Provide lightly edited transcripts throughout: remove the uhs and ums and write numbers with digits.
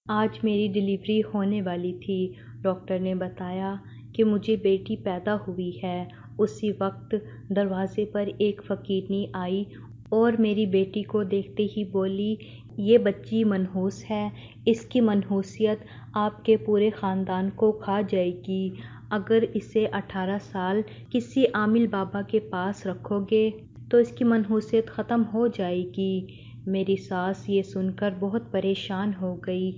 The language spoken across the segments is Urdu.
آج میری ڈلیوری ہونے والی تھی۔ ڈاکٹر نے بتایا کہ مجھے بیٹی پیدا ہوئی ہے۔ اسی وقت دروازے پر ایک فقیرنی آئی اور میری بیٹی کو دیکھتے ہی بولی، یہ بچی منحوس ہے، اس کی منحوسیت آپ کے پورے خاندان کو کھا جائے گی۔ اگر اسے 18 سال کسی عامل بابا کے پاس رکھو گے تو اس کی منحوسیت ختم ہو جائے گی۔ میری ساس یہ سن کر بہت پریشان ہو گئی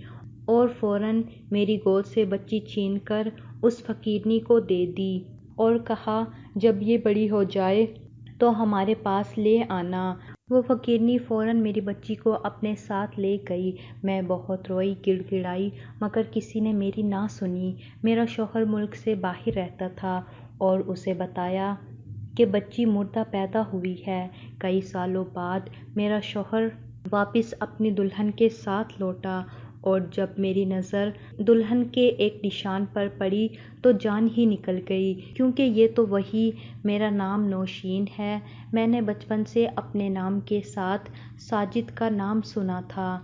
اور فوراً میری گود سے بچی چھین کر اس فقیرنی کو دے دی اور کہا، جب یہ بڑی ہو جائے تو ہمارے پاس لے آنا۔ وہ فقیرنی فوراً میری بچی کو اپنے ساتھ لے گئی۔ میں بہت روئی، گڑ گڑائی، مگر کسی نے میری نہ سنی۔ میرا شوہر ملک سے باہر رہتا تھا اور اسے بتایا کہ بچی مردہ پیدا ہوئی ہے۔ کئی سالوں بعد میرا شوہر واپس اپنی دلہن کے ساتھ لوٹا اور جب میری نظر دلہن کے ایک نشان پر پڑی تو جان ہی نکل گئی، کیونکہ یہ تو وہی میرا نام نوشین ہے۔ میں نے بچپن سے اپنے نام کے ساتھ ساجد کا نام سنا تھا۔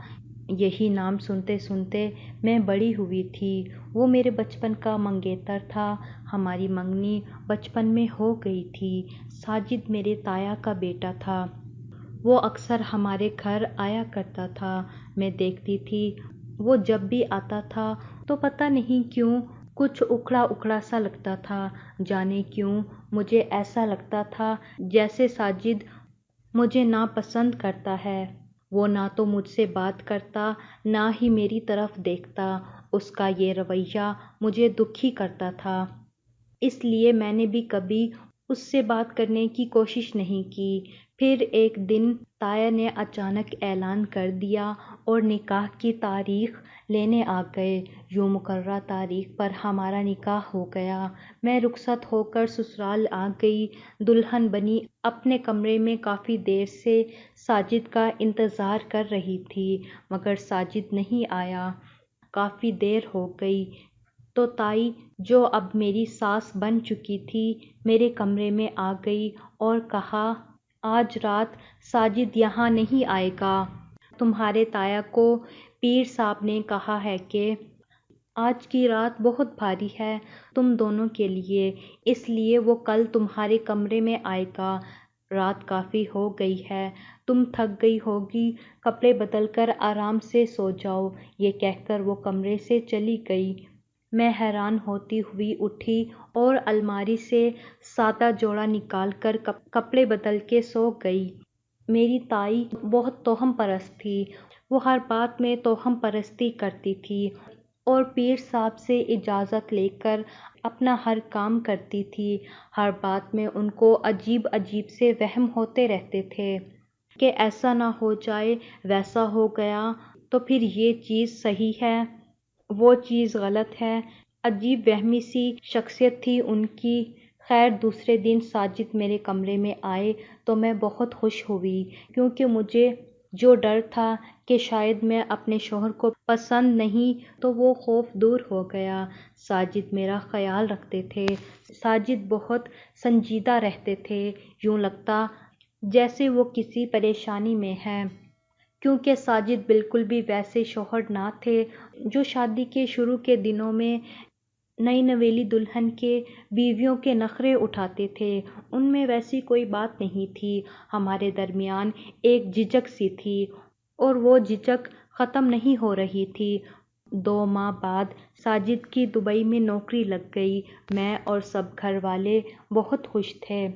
یہی نام سنتے سنتے میں بڑی ہوئی تھی۔ وہ میرے بچپن کا منگیتر تھا۔ ہماری منگنی بچپن میں ہو گئی تھی۔ ساجد میرے تایا کا بیٹا تھا۔ وہ اکثر ہمارے گھر آیا کرتا تھا۔ میں دیکھتی تھی، وہ جب بھی آتا تھا تو پتہ نہیں کیوں کچھ اکھڑا اکھڑا سا لگتا تھا۔ جانے کیوں مجھے ایسا لگتا تھا جیسے ساجد مجھے ناپسند کرتا ہے۔ وہ نہ تو مجھ سے بات کرتا، نہ ہی میری طرف دیکھتا۔ اس کا یہ رویہ مجھے دکھی کرتا تھا۔ اس لیے میں نے بھی کبھی اس سے بات کرنے کی کوشش نہیں کی۔ پھر ایک دن تایا نے اچانک اعلان کر دیا اور نکاح کی تاریخ لینے آ گئے۔ یوں مقررہ تاریخ پر ہمارا نکاح ہو گیا۔ میں رخصت ہو کر سسرال آ گئی۔ دلہن بنی اپنے کمرے میں کافی دیر سے ساجد کا انتظار کر رہی تھی، مگر ساجد نہیں آیا۔ کافی دیر ہو گئی تو تائی، جو اب میری ساس بن چکی تھی، میرے کمرے میں آ گئی اور کہا، آج رات ساجد یہاں نہیں آئے گا۔ تمہارے تایا کو پیر صاحب نے کہا ہے کہ آج کی رات بہت بھاری ہے تم دونوں کے لیے، اس لیے وہ کل تمہارے کمرے میں آئے گا۔ رات کافی ہو گئی ہے، تم تھک گئی ہوگی، کپڑے بدل کر آرام سے سو جاؤ۔ یہ کہہ کر وہ کمرے سے چلی گئی۔ میں حیران ہوتی ہوئی اٹھی اور الماری سے سادہ جوڑا نکال کر کپڑے بدل کے سو گئی۔ میری تائی بہت توہم پرست تھی۔ وہ ہر بات میں توہم پرستی کرتی تھی اور پیر صاحب سے اجازت لے کر اپنا ہر کام کرتی تھی۔ ہر بات میں ان کو عجیب عجیب سے وہم ہوتے رہتے تھے کہ ایسا نہ ہو جائے، ویسا ہو گیا تو پھر یہ چیز صحیح ہے، وہ چیز غلط ہے۔ عجیب وہمی سی شخصیت تھی ان کی۔ خیر دوسرے دن ساجد میرے کمرے میں آئے تو میں بہت خوش ہوئی، کیونکہ مجھے جو ڈر تھا کہ شاید میں اپنے شوہر کو پسند نہیں تو وہ خوف دور ہو گیا۔ ساجد میرا خیال رکھتے تھے۔ ساجد بہت سنجیدہ رہتے تھے، یوں لگتا جیسے وہ کسی پریشانی میں ہیں، کیونکہ ساجد بالکل بھی ویسے شوہر نہ تھے جو شادی کے شروع کے دنوں میں نئی نویلی دلہن کے بیویوں کے نخرے اٹھاتے تھے۔ ان میں ویسی کوئی بات نہیں تھی۔ ہمارے درمیان ایک جھجک سی تھی اور وہ جھجک ختم نہیں ہو رہی تھی۔ 2 ماہ بعد ساجد کی دبئی میں نوکری لگ گئی۔ میں اور سب گھر والے بہت خوش تھے۔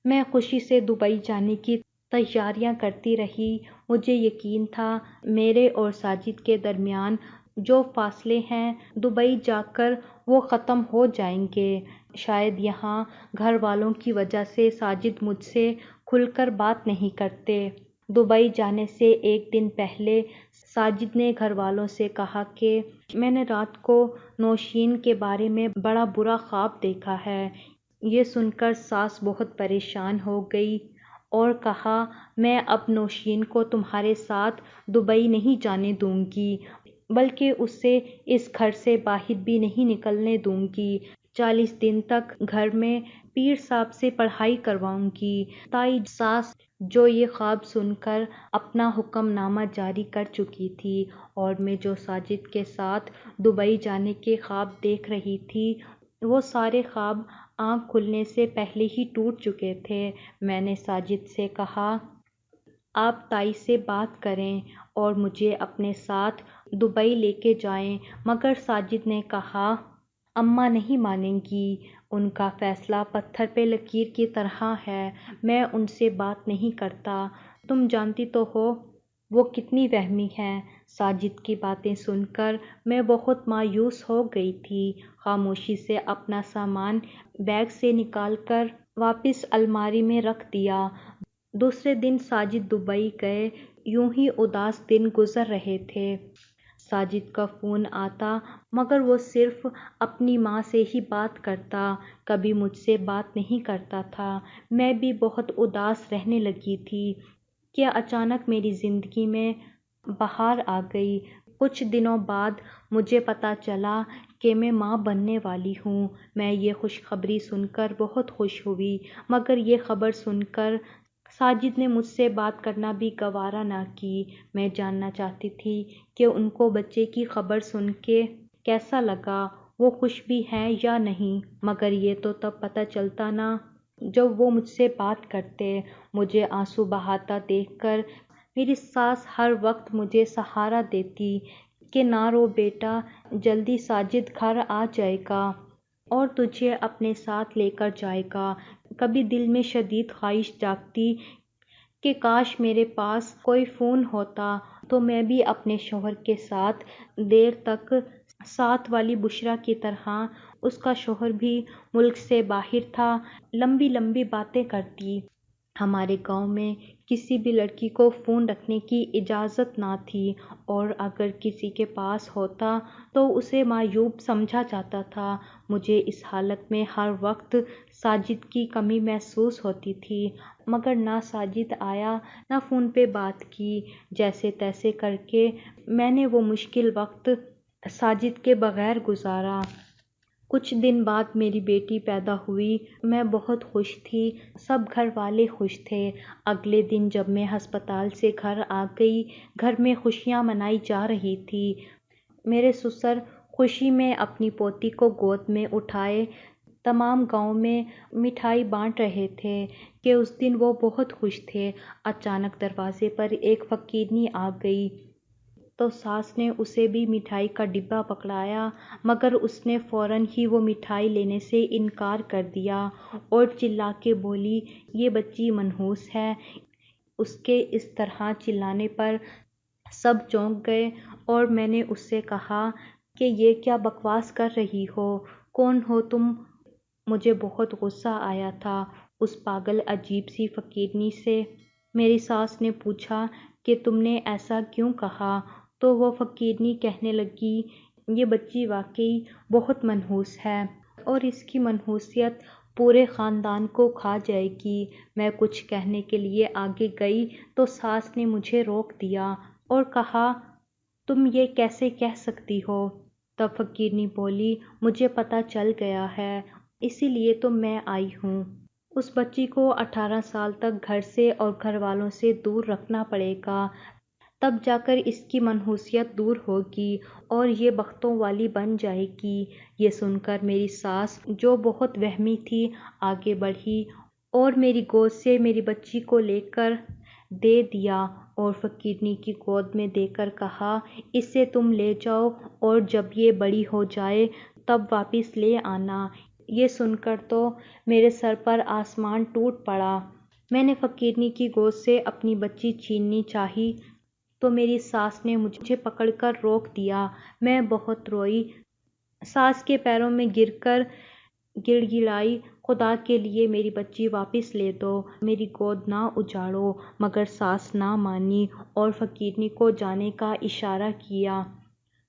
میں خوشی سے دبئی جانے کی تیاریاں کرتی رہی۔ مجھے یقین تھا میرے اور ساجد کے درمیان جو فاصلے ہیں، دبئی جا کر وہ ختم ہو جائیں گے۔ شاید یہاں گھر والوں کی وجہ سے ساجد مجھ سے کھل کر بات نہیں کرتے۔ دبئی جانے سے ایک دن پہلے ساجد نے گھر والوں سے کہا کہ میں نے رات کو نوشین کے بارے میں بڑا برا خواب دیکھا ہے۔ یہ سن کر ساس بہت پریشان ہو گئی اور کہا، میں اب نوشین کو تمہارے ساتھ دبئی نہیں جانے دوں گی، بلکہ اسے اس گھر سے باہر بھی نہیں نکلنے دوں گی۔ 40 دن تک گھر میں پیر صاحب سے پڑھائی کرواؤں گی۔ تائی ساس جو یہ خواب سن کر اپنا حکم نامہ جاری کر چکی تھی، اور میں جو ساجد کے ساتھ دبئی جانے کے خواب دیکھ رہی تھی، وہ سارے خواب آنکھ کھلنے سے پہلے ہی ٹوٹ چکے تھے۔ میں نے ساجد سے کہا، آپ تائی سے بات کریں اور مجھے اپنے ساتھ دبئی لے کے جائیں، مگر ساجد نے کہا، اماں نہیں مانیں گی، ان کا فیصلہ پتھر پہ لکیر کی طرح ہے، میں ان سے بات نہیں کرتا، تم جانتی تو ہو وہ کتنی وہمی ہیں۔ ساجد کی باتیں سن کر میں بہت مایوس ہو گئی تھی، خاموشی سے اپنا سامان بیگ سے نکال کر واپس الماری میں رکھ دیا۔ دوسرے دن ساجد دبئی گئے، یوں ہی اداس دن گزر رہے تھے۔ ساجد کا فون آتا مگر وہ صرف اپنی ماں سے ہی بات کرتا، کبھی مجھ سے بات نہیں کرتا تھا۔ میں بھی بہت اداس رہنے لگی تھی کہ اچانک میری زندگی میں بہار آ گئی۔ کچھ دنوں بعد مجھے پتہ چلا کہ میں ماں بننے والی ہوں۔ میں یہ خوشخبری سن کر بہت خوش ہوئی، مگر یہ خبر سن کر ساجد نے مجھ سے بات کرنا بھی گوارا نہ کی۔ میں جاننا چاہتی تھی کہ ان کو بچے کی خبر سن کے کیسا لگا، وہ خوش بھی ہیں یا نہیں، مگر یہ تو تب پتہ چلتا نا جب وہ مجھ سے بات کرتے۔ مجھے آنسو بہاتا دیکھ کر میری ساس ہر وقت مجھے سہارا دیتی کہ نہ رو بیٹا، جلدی ساجد گھر آ جائے گا اور تجھے اپنے ساتھ لے کر جائے گا۔ کبھی دل میں شدید خواہش جاگتی کہ کاش میرے پاس کوئی فون ہوتا تو میں بھی اپنے شوہر کے ساتھ دیر تک ساتھ والی بشرا کی طرح، اس کا شوہر بھی ملک سے باہر تھا، لمبی لمبی باتیں کرتی۔ ہمارے گاؤں میں کسی بھی لڑکی کو فون رکھنے کی اجازت نہ تھی، اور اگر کسی کے پاس ہوتا تو اسے معیوب سمجھا جاتا تھا۔ مجھے اس حالت میں ہر وقت ساجد کی کمی محسوس ہوتی تھی، مگر نہ ساجد آیا نہ فون پہ بات کی۔ جیسے تیسے کر کے میں نے وہ مشکل وقت ساجد کے بغیر گزارا۔ کچھ دن بعد میری بیٹی پیدا ہوئی، میں بہت خوش تھی، سب گھر والے خوش تھے۔ اگلے دن جب میں ہسپتال سے گھر آ گئی، گھر میں خوشیاں منائی جا رہی تھی۔ میرے سسر خوشی میں اپنی پوتی کو گود میں اٹھائے تمام گاؤں میں مٹھائی بانٹ رہے تھے کہ اس دن وہ بہت خوش تھے۔ اچانک دروازے پر ایک فقیرنی آ گئی تو ساس نے اسے بھی مٹھائی کا ڈبہ پکڑایا، مگر اس نے فوراً ہی وہ مٹھائی لینے سے انکار کر دیا اور چلا کے بولی، یہ بچی منحوس ہے۔ اس کے اس طرح چلانے پر سب چونک گئے اور میں نے اس سے کہا کہ یہ کیا بکواس کر رہی ہو، کون ہو تم؟ مجھے بہت غصہ آیا تھا اس پاگل عجیب سی فقیرنی سے۔ میری ساس نے پوچھا کہ تم نے ایسا کیوں کہا؟ تو وہ فقیرنی کہنے لگی، یہ بچی واقعی بہت منحوس ہے اور اس کی منحوسیت پورے خاندان کو کھا جائے گی۔ میں کچھ کہنے کے لیے آگے گئی تو ساس نے مجھے روک دیا اور کہا، تم یہ کیسے کہہ سکتی ہو؟ تب فقیرنی بولی، مجھے پتہ چل گیا ہے، اسی لیے تو میں آئی ہوں۔ اس بچی کو 18 سال تک گھر سے اور گھر والوں سے دور رکھنا پڑے گا، تب جا کر اس کی منحوسیت دور ہوگی اور یہ بختوں والی بن جائے گی۔ یہ سن کر میری ساس، جو بہت وہمی تھی، آگے بڑھی اور میری گود سے میری بچی کو لے کر دے دیا اور فقیرنی کی گود میں دے کر کہا، اسے تم لے جاؤ اور جب یہ بڑی ہو جائے تب واپس لے آنا۔ یہ سن کر تو میرے سر پر آسمان ٹوٹ پڑا۔ میں نے فقیرنی کی گود سے اپنی بچی چھیننی چاہی تو میری ساس نے مجھے پکڑ کر روک دیا۔ میں بہت روئی، ساس کے پیروں میں گر کر گڑ گڑائی، خدا کے لیے میری بچی واپس لے دو، میری گود نہ اجاڑو، مگر ساس نہ مانی اور فقیرنی کو جانے کا اشارہ کیا۔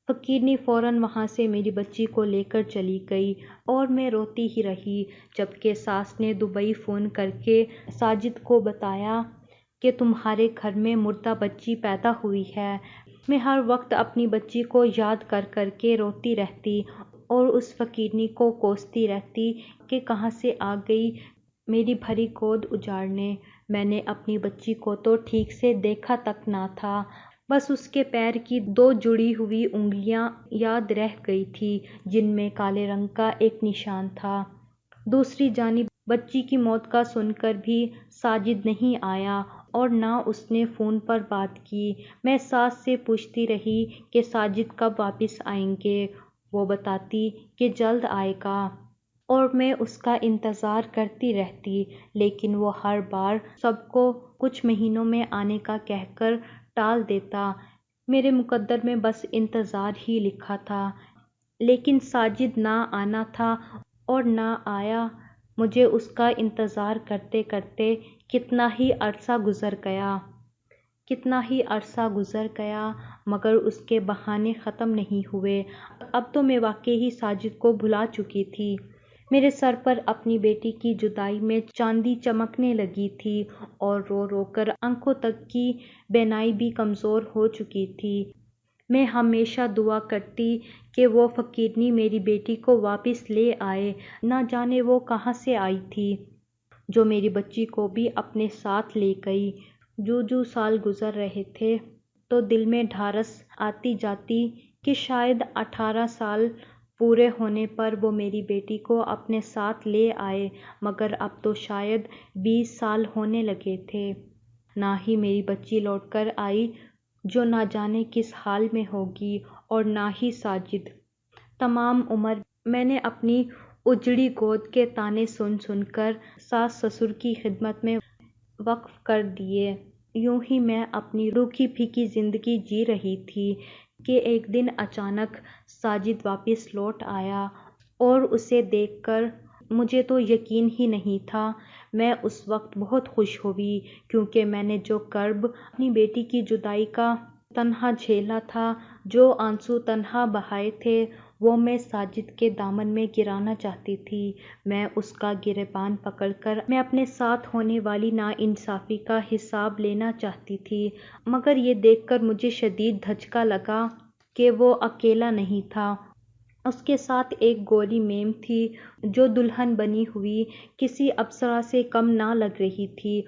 فقیرنی فوراً وہاں سے میری بچی کو لے کر چلی گئی اور میں روتی ہی رہی، جبکہ ساس نے دبئی فون کر کے ساجد کو بتایا کہ تمہارے گھر میں مردہ بچی پیدا ہوئی ہے۔ میں ہر وقت اپنی بچی کو یاد کر کر کے روتی رہتی اور اس فقیرنی کو کوستی رہتی کہ کہاں سے آ گئی میری بھری گود اجاڑنے۔ میں نے اپنی بچی کو تو ٹھیک سے دیکھا تک نہ تھا، بس اس کے پیر کی 2 جڑی ہوئی انگلیاں یاد رہ گئی تھی جن میں کالے رنگ کا ایک نشان تھا۔ دوسری جانب بچی کی موت کا سن کر بھی ساجد نہیں آیا اور نہ اس نے فون پر بات کی۔ میں ساس سے پوچھتی رہی کہ ساجد کب واپس آئیں گے، وہ بتاتی کہ جلد آئے گا اور میں اس کا انتظار کرتی رہتی، لیکن وہ ہر بار سب کو کچھ مہینوں میں آنے کا کہہ کر ٹال دیتا۔ میرے مقدر میں بس انتظار ہی لکھا تھا، لیکن ساجد نہ آنا تھا اور نہ آیا۔ مجھے اس کا انتظار کرتے کرتے کتنا ہی عرصہ گزر گیا مگر اس کے بہانے ختم نہیں ہوئے۔ اب تو میں واقعی ساجد کو بھلا چکی تھی۔ میرے سر پر اپنی بیٹی کی جدائی میں چاندی چمکنے لگی تھی اور رو رو کر آنکھوں تک کی بینائی بھی کمزور ہو چکی تھی۔ میں ہمیشہ دعا کرتی کہ وہ فقیرنی میری بیٹی کو واپس لے آئے۔ نہ جانے وہ کہاں سے آئی تھی جو میری بچی کو بھی اپنے ساتھ لے گئی۔ جو سال گزر رہے تھے تو دل میں ڈھارس آتی جاتی کہ شاید 18 سال پورے ہونے پر وہ میری بیٹی کو اپنے ساتھ لے آئے، مگر اب تو شاید 20 سال ہونے لگے تھے۔ نہ ہی میری بچی لوٹ کر آئی جو نہ جانے کس حال میں ہوگی، اور نہ ہی ساجد۔ تمام عمر میں نے اپنی اجڑی گود کے طعنے سن سن کر ساس سسر کی خدمت میں وقف کر دیے۔ یوں ہی میں اپنی روکھی پھیکی زندگی جی رہی تھی کہ ایک دن اچانک ساجد واپس لوٹ آیا اور اسے دیکھ کر مجھے تو یقین ہی نہیں تھا۔ میں اس وقت بہت خوش ہوئی کیونکہ میں نے جو کرب اپنی بیٹی کی جدائی کا تنہا جھیلا تھا، جو آنسو تنہا بہائے تھے، وہ میں ساجد کے دامن میں گرانا چاہتی تھی۔ میں اس کا گریبان پکڑ کر میں اپنے ساتھ ہونے والی ناانصافی کا حساب لینا چاہتی تھی، مگر یہ دیکھ کر مجھے شدید دھچکا لگا کہ وہ اکیلا نہیں تھا۔ اس کے ساتھ ایک گوری میم تھی جو دلہن بنی ہوئی کسی اپسرا سے کم نہ لگ رہی تھی۔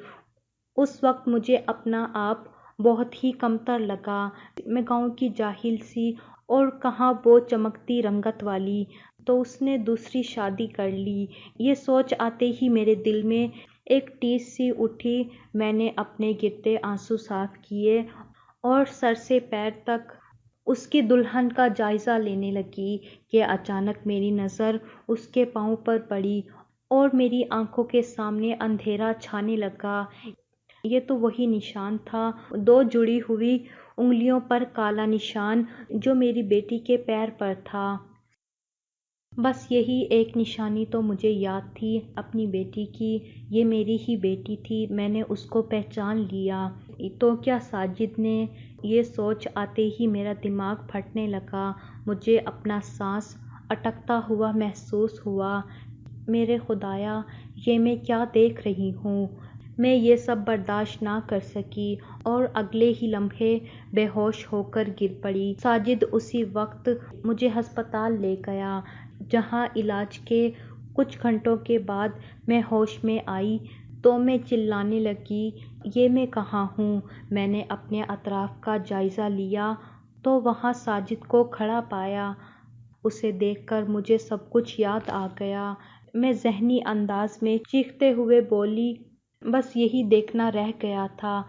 اس وقت مجھے اپنا آپ بہت ہی کمتر لگا۔ میں گاؤں کی جاہل سی اور کہاں وہ چمکتی رنگت والی، تو اس نے دوسری شادی کر لی۔ یہ سوچ آتے ہی میرے دل میں ایک ٹیس سی اٹھی۔ میں نے اپنے گرتے آنسو صاف کیے اور سر سے پیر تک اس کی دلہن کا جائزہ لینے لگی کہ اچانک میری نظر اس کے پاؤں پر پڑی اور میری آنکھوں کے سامنے اندھیرا چھانے لگا۔ یہ تو وہی نشان تھا، 2 جڑی ہوئی انگلیوں پر کالا نشان جو میری بیٹی کے پیر پر تھا۔ بس یہی ایک نشانی تو مجھے یاد تھی اپنی بیٹی کی، یہ میری ہی بیٹی تھی، میں نے اس کو پہچان لیا۔ تو کیا ساجد نے؟ یہ سوچ آتے ہی میرا دماغ پھٹنے لگا۔ مجھے اپنا سانس اٹکتا ہوا محسوس ہوا۔ میرے خدایا، یہ میں کیا دیکھ رہی ہوں؟ میں یہ سب برداشت نہ کر سکی اور اگلے ہی لمحے بے ہوش ہو کر گر پڑی۔ ساجد اسی وقت مجھے ہسپتال لے گیا، جہاں علاج کے کچھ گھنٹوں کے بعد میں ہوش میں آئی تو میں چلانے لگی، یہ میں کہاں ہوں؟ میں نے اپنے اطراف کا جائزہ لیا تو وہاں ساجد کو کھڑا پایا۔ اسے دیکھ کر مجھے سب کچھ یاد آ گیا۔ میں ذہنی انداز میں چیختے ہوئے بولی، بس یہی دیکھنا رہ گیا تھا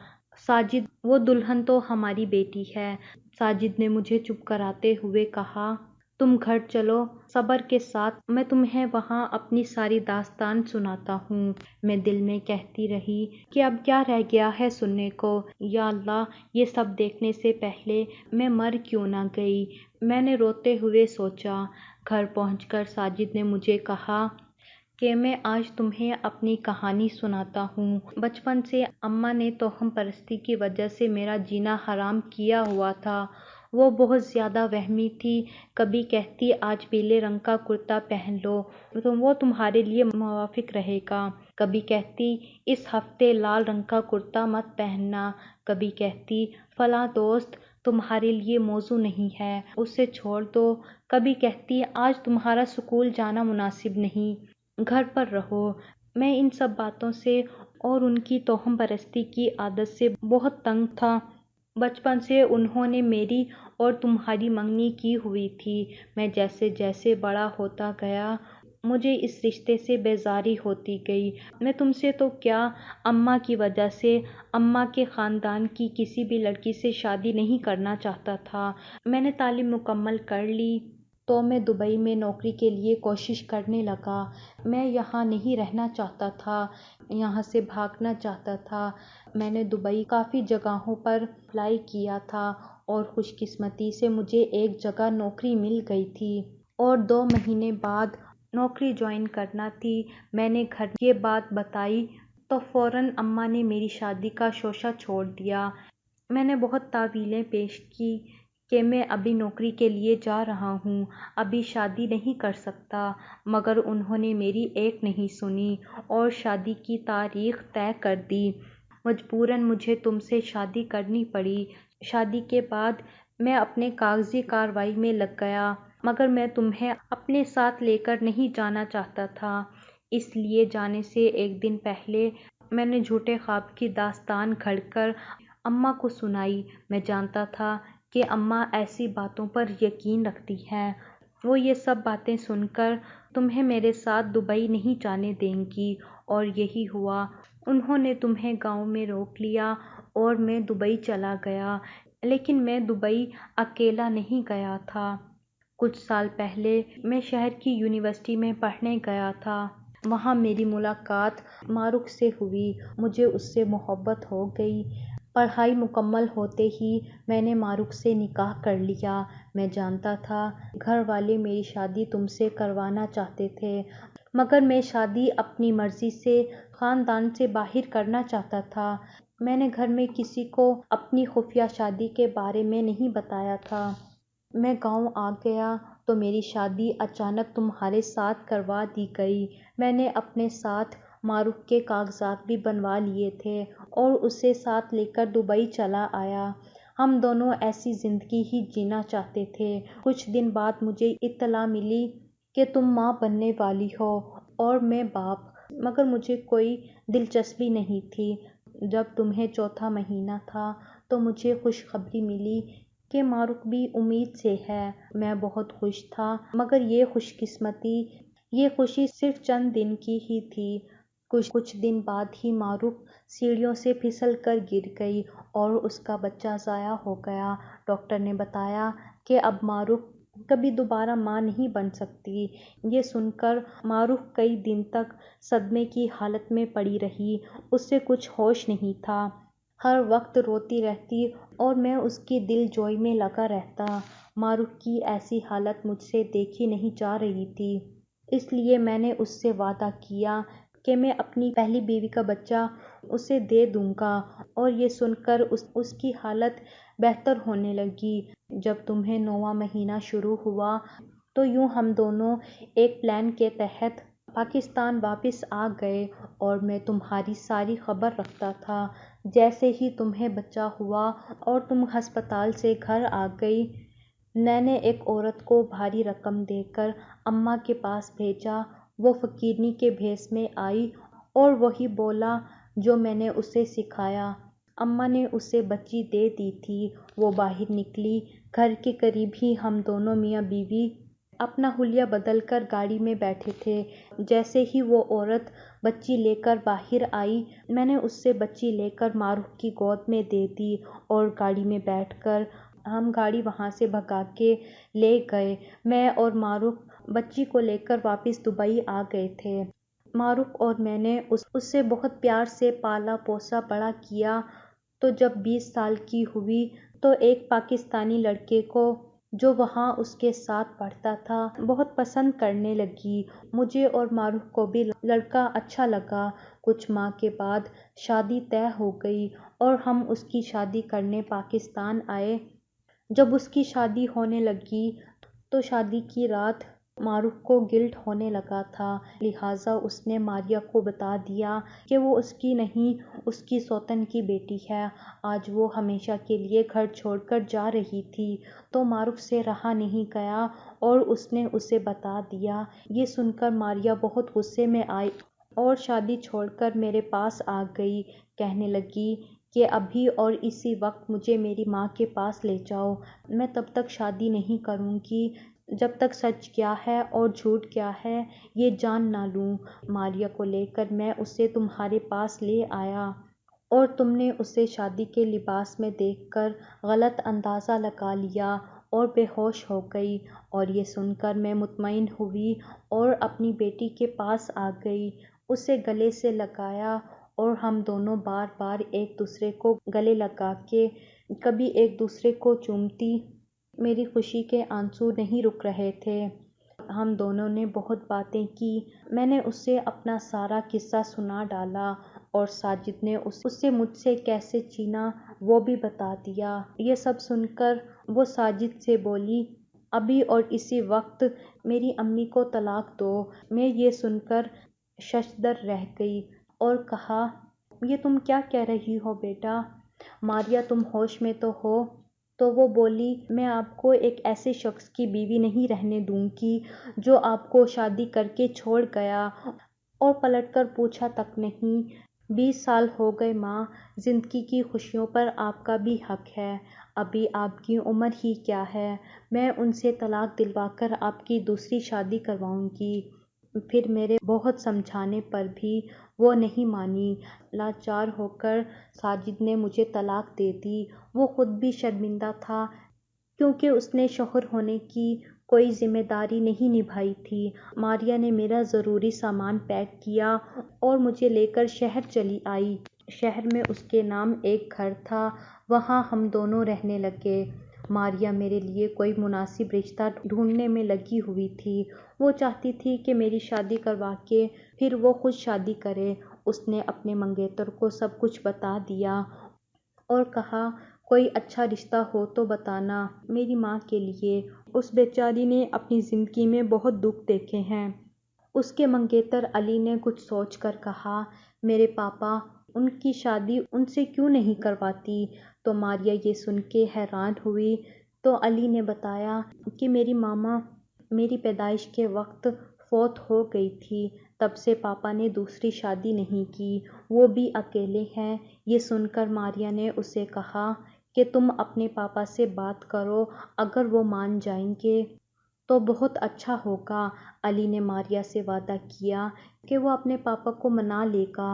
ساجد، وہ دلہن تو ہماری بیٹی ہے۔ ساجد نے مجھے چپ کراتے ہوئے کہا، تم گھر چلو، صبر کے ساتھ میں تمہیں وہاں اپنی ساری داستان سناتا ہوں۔ میں دل میں کہتی رہی کہ اب کیا رہ گیا ہے سننے کو؟ یا اللہ، یہ سب دیکھنے سے پہلے میں مر کیوں نہ گئی؟ میں نے روتے ہوئے سوچا۔ گھر پہنچ کر ساجد نے مجھے کہا کہ میں آج تمہیں اپنی کہانی سناتا ہوں۔ بچپن سے اماں نے توہم پرستی کی وجہ سے میرا جینا حرام کیا ہوا تھا۔ وہ بہت زیادہ وہمی تھی، کبھی کہتی آج پیلے رنگ کا کرتا پہن لو، وہ تمہارے لیے موافق رہے گا، کبھی کہتی اس ہفتے لال رنگ کا کرتا مت پہننا، کبھی کہتی فلاں دوست تمہارے لیے موزوں نہیں ہے، اسے چھوڑ دو، کبھی کہتی آج تمہارا اسکول جانا مناسب نہیں، گھر پر رہو۔ میں ان سب باتوں سے اور ان کی توہم پرستی کی عادت سے بہت تنگ تھا۔ بچپن سے انہوں نے میری اور تمہاری منگنی کی ہوئی تھی۔ میں جیسے جیسے بڑا ہوتا گیا مجھے اس رشتے سے بیزاری ہوتی گئی۔ میں تم سے تو کیا، اماں کی وجہ سے اماں کے خاندان کی کسی بھی لڑکی سے شادی نہیں کرنا چاہتا تھا۔ میں نے تعلیم مکمل کر لی تو میں دبئی میں نوکری کے لیے کوشش کرنے لگا۔ میں یہاں نہیں رہنا چاہتا تھا، یہاں سے بھاگنا چاہتا تھا۔ میں نے دبئی کافی جگہوں پر اپلائی کیا تھا اور خوش قسمتی سے مجھے ایک جگہ نوکری مل گئی تھی اور 2 مہینے بعد نوکری جوائن کرنا تھی۔ میں نے گھر یہ بات بتائی تو فوراً اماں نے میری شادی کا شوشہ چھوڑ دیا۔ میں نے بہت تاویلیں پیش کی کہ میں ابھی نوکری کے لیے جا رہا ہوں، ابھی شادی نہیں کر سکتا، مگر انہوں نے میری ایک نہیں سنی اور شادی کی تاریخ طے کر دی۔ مجبوراً مجھے تم سے شادی کرنی پڑی۔ شادی کے بعد میں اپنے کاغذی کارروائی میں لگ گیا، مگر میں تمہیں اپنے ساتھ لے کر نہیں جانا چاہتا تھا۔ اس لیے جانے سے ایک دن پہلے میں نے جھوٹے خواب کی داستان گھڑ کر اماں کو سنائی۔ میں جانتا تھا کہ اماں ایسی باتوں پر یقین رکھتی ہیں، وہ یہ سب باتیں سن کر تمہیں میرے ساتھ دبئی نہیں جانے دیں گی، اور یہی ہوا۔ انہوں نے تمہیں گاؤں میں روک لیا اور میں دبئی چلا گیا۔ لیکن میں دبئی اکیلا نہیں گیا تھا۔ کچھ سال پہلے میں شہر کی یونیورسٹی میں پڑھنے گیا تھا۔ وہاں میری ملاقات ماروک سے ہوئی، مجھے اس سے محبت ہو گئی۔ پڑھائی مکمل ہوتے ہی میں نے ماروک سے نکاح کر لیا۔ میں جانتا تھا گھر والے میری شادی تم سے کروانا چاہتے تھے، مگر میں شادی اپنی مرضی سے خاندان سے باہر کرنا چاہتا تھا۔ میں نے گھر میں کسی کو اپنی خفیہ شادی کے بارے میں نہیں بتایا تھا۔ میں گاؤں آ گیا تو میری شادی اچانک تمہارے ساتھ کروا دی گئی۔ میں نے اپنے ساتھ ماروک کے کاغذات بھی بنوا لیے تھے اور اسے ساتھ لے کر دبئی چلا آیا۔ ہم دونوں ایسی زندگی ہی جینا چاہتے تھے۔ کچھ دن بعد مجھے اطلاع ملی کہ تم ماں بننے والی ہو اور میں باپ، مگر مجھے کوئی دلچسپی نہیں تھی۔ جب تمہیں 4تھا مہینہ تھا تو مجھے خوشخبری ملی کہ ماروک بھی امید سے ہے۔ میں بہت خوش تھا، مگر یہ خوشی صرف چند دن کی ہی تھی۔ کچھ دن بعد ہی ماروک سیڑھیوں سے پھسل کر گر گئی اور اس کا بچہ ضائع ہو گیا۔ ڈاکٹر نے بتایا کہ اب ماروک کبھی دوبارہ ماں نہیں بن سکتی۔ یہ سن کر ماروک کئی دن تک صدمے کی حالت میں پڑی رہی، اسے کچھ ہوش نہیں تھا، ہر وقت روتی رہتی اور میں اس کی دل جوئی میں لگا رہتا۔ ماروک کی ایسی حالت مجھ سے دیکھی نہیں جا رہی تھی، اس لیے میں نے اس سے وعدہ کیا کہ میں اپنی پہلی بیوی کا بچہ اسے دے دوں گا، اور یہ سن کر اس کی حالت بہتر ہونے لگی۔ جب تمہیں 9واں مہینہ شروع ہوا تو یوں ہم دونوں ایک پلان کے تحت پاکستان واپس آ گئے اور میں تمہاری ساری خبر رکھتا تھا۔ جیسے ہی تمہیں بچہ ہوا اور تم ہسپتال سے گھر آ گئی، میں نے ایک عورت کو بھاری رقم دے کر اماں کے پاس بھیجا۔ وہ فقیرنی کے بھیس میں آئی اور وہی بولا جو میں نے اسے سکھایا۔ اماں نے اسے بچی دے دی تھی۔ وہ باہر نکلی۔ گھر کے قریب ہی ہم دونوں میاں بیوی اپنا حلیہ بدل کر گاڑی میں بیٹھے تھے۔ جیسے ہی وہ عورت بچی لے کر باہر آئی، میں نے اس سے بچی لے کر ماروک کی گود میں دے دی اور گاڑی میں بیٹھ کر ہم گاڑی وہاں سے بھگا کے لے گئے۔ میں اور ماروک بچی کو لے کر واپس دبئی آ گئے تھے۔ ماروک اور میں نے اسے بہت پیار سے پالا پوسا بڑا کیا، تو جب 20 سال کی ہوئی تو ایک پاکستانی لڑکے کو جو وہاں اس کے ساتھ پڑھتا تھا بہت پسند کرنے لگی۔ مجھے اور ماروک کو بھی لڑکا اچھا لگا۔ کچھ ماہ کے بعد شادی طے ہو گئی اور ہم اس کی شادی کرنے پاکستان آئے۔ جب اس کی شادی ہونے لگی تو شادی کی رات ماروک کو گلٹ ہونے لگا تھا، لہٰذا اس نے ماریہ کو بتا دیا کہ وہ اس کی نہیں، اس کی سوتن کی بیٹی ہے۔ آج وہ ہمیشہ کے لیے گھر چھوڑ کر جا رہی تھی تو ماروک سے رہا نہیں گیا اور اس نے اسے بتا دیا۔ یہ سن کر ماریہ بہت غصے میں آئی اور شادی چھوڑ کر میرے پاس آ گئی۔ کہنے لگی کہ ابھی اور اسی وقت مجھے میری ماں کے پاس لے جاؤ، میں تب تک شادی نہیں کروں گی جب تک سچ کیا ہے اور جھوٹ کیا ہے یہ جان نہ لوں۔ ماریا کو لے کر میں اسے تمہارے پاس لے آیا اور تم نے اسے شادی کے لباس میں دیکھ کر غلط اندازہ لگا لیا اور بے ہوش ہو گئی۔ اور یہ سن کر میں مطمئن ہوئی اور اپنی بیٹی کے پاس آ گئی، اسے گلے سے لگایا اور ہم دونوں بار بار ایک دوسرے کو گلے لگا کے کبھی ایک دوسرے کو چومتی۔ میری خوشی کے آنسو نہیں رک رہے تھے۔ ہم دونوں نے بہت باتیں کی، میں نے اسے اپنا سارا قصہ سنا ڈالا اور ساجد نے اسے مجھ سے کیسے چھینا وہ بھی بتا دیا۔ یہ سب سن کر وہ ساجد سے بولی، ابھی اور اسی وقت میری امی کو طلاق دو۔ میں یہ سن کر ششدر رہ گئی اور کہا، یہ تم کیا کہہ رہی ہو بیٹا؟ ماریا تم ہوش میں تو ہو؟ تو وہ بولی، میں آپ کو ایک ایسے شخص کی بیوی نہیں رہنے دوں گی جو آپ کو شادی کر کے چھوڑ گیا اور پلٹ کر پوچھا تک نہیں۔ 20 سال ہو گئے ماں، زندگی کی خوشیوں پر آپ کا بھی حق ہے۔ ابھی آپ کی عمر ہی کیا ہے؟ میں ان سے طلاق دلوا کر آپ کی دوسری شادی کرواؤں گی۔ پھر میرے بہت سمجھانے پر بھی وہ نہیں مانی۔ لاچار ہو کر ساجد نے مجھے طلاق دے دی۔ وہ خود بھی شرمندہ تھا کیونکہ اس نے شوہر ہونے کی کوئی ذمہ داری نہیں نبھائی تھی۔ ماریا نے میرا ضروری سامان پیک کیا اور مجھے لے کر شہر چلی آئی۔ شہر میں اس کے نام ایک گھر تھا، وہاں ہم دونوں رہنے لگے۔ ماریا میرے لیے کوئی مناسب رشتہ ڈھونڈنے میں لگی ہوئی تھی۔ وہ چاہتی تھی کہ میری شادی کروا کے پھر وہ خود شادی کرے۔ اس نے اپنے منگیتر کو سب کچھ بتا دیا اور کہا، کوئی اچھا رشتہ ہو تو بتانا میری ماں کے لیے، اس بیچاری نے اپنی زندگی میں بہت دکھ دیکھے ہیں۔ اس کے منگیتر علی نے کچھ سوچ کر کہا، میرے پاپا ان کی شادی ان سے کیوں نہیں کرواتی؟ تو ماریا یہ سن کے حیران ہوئی تو علی نے بتایا کہ میری ماما میری پیدائش کے وقت فوت ہو گئی تھی، تب سے پاپا نے دوسری شادی نہیں کی، وہ بھی اکیلے ہیں۔ یہ سن کر ماریا نے اسے کہا کہ تم اپنے پاپا سے بات کرو، اگر وہ مان جائیں گے تو بہت اچھا ہوگا۔ علی نے ماریا سے وعدہ کیا کہ وہ اپنے پاپا کو منا لے گا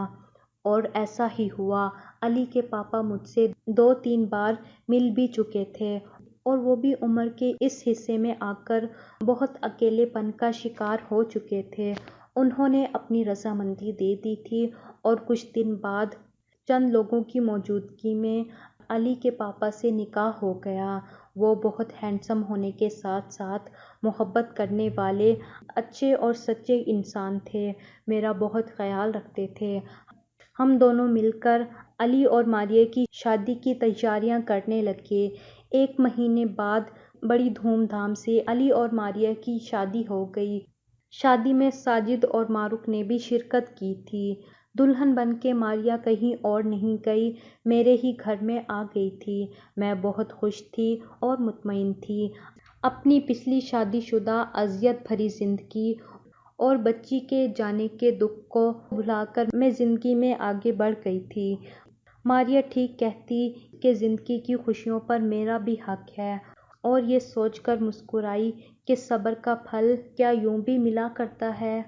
اور ایسا ہی ہوا۔ علی کے پاپا مجھ سے 2-3 بار مل بھی چکے تھے اور وہ بھی عمر کے اس حصے میں آ کر بہت اکیلے پن کا شکار ہو چکے تھے۔ انہوں نے اپنی رضامندی دے دی تھی اور کچھ دن بعد چند لوگوں کی موجودگی میں علی کے پاپا سے نکاح ہو گیا۔ وہ بہت ہینڈسم ہونے کے ساتھ ساتھ محبت کرنے والے اچھے اور سچے انسان تھے، میرا بہت خیال رکھتے تھے۔ ہم دونوں مل کر علی اور ماریا کی شادی کی تیاریاں کرنے لگے۔ 1 مہینے بعد بڑی دھوم دھام سے علی اور ماریا کی شادی ہو گئی۔ شادی میں ساجد اور ماروک نے بھی شرکت کی تھی۔ دلہن بن کے ماریا کہیں اور نہیں گئی، میرے ہی گھر میں آ گئی تھی۔ میں بہت خوش تھی اور مطمئن تھی۔ اپنی پچھلی شادی شدہ اذیت بھری زندگی اور بچی کے جانے کے دکھ کو بھلا کر میں زندگی میں آگے بڑھ گئی تھی۔ ماریا ٹھیک کہتی کہ زندگی کی خوشیوں پر میرا بھی حق ہے، اور یہ سوچ کر مسکرائی کہ صبر کا پھل کیا یوں بھی ملا کرتا ہے؟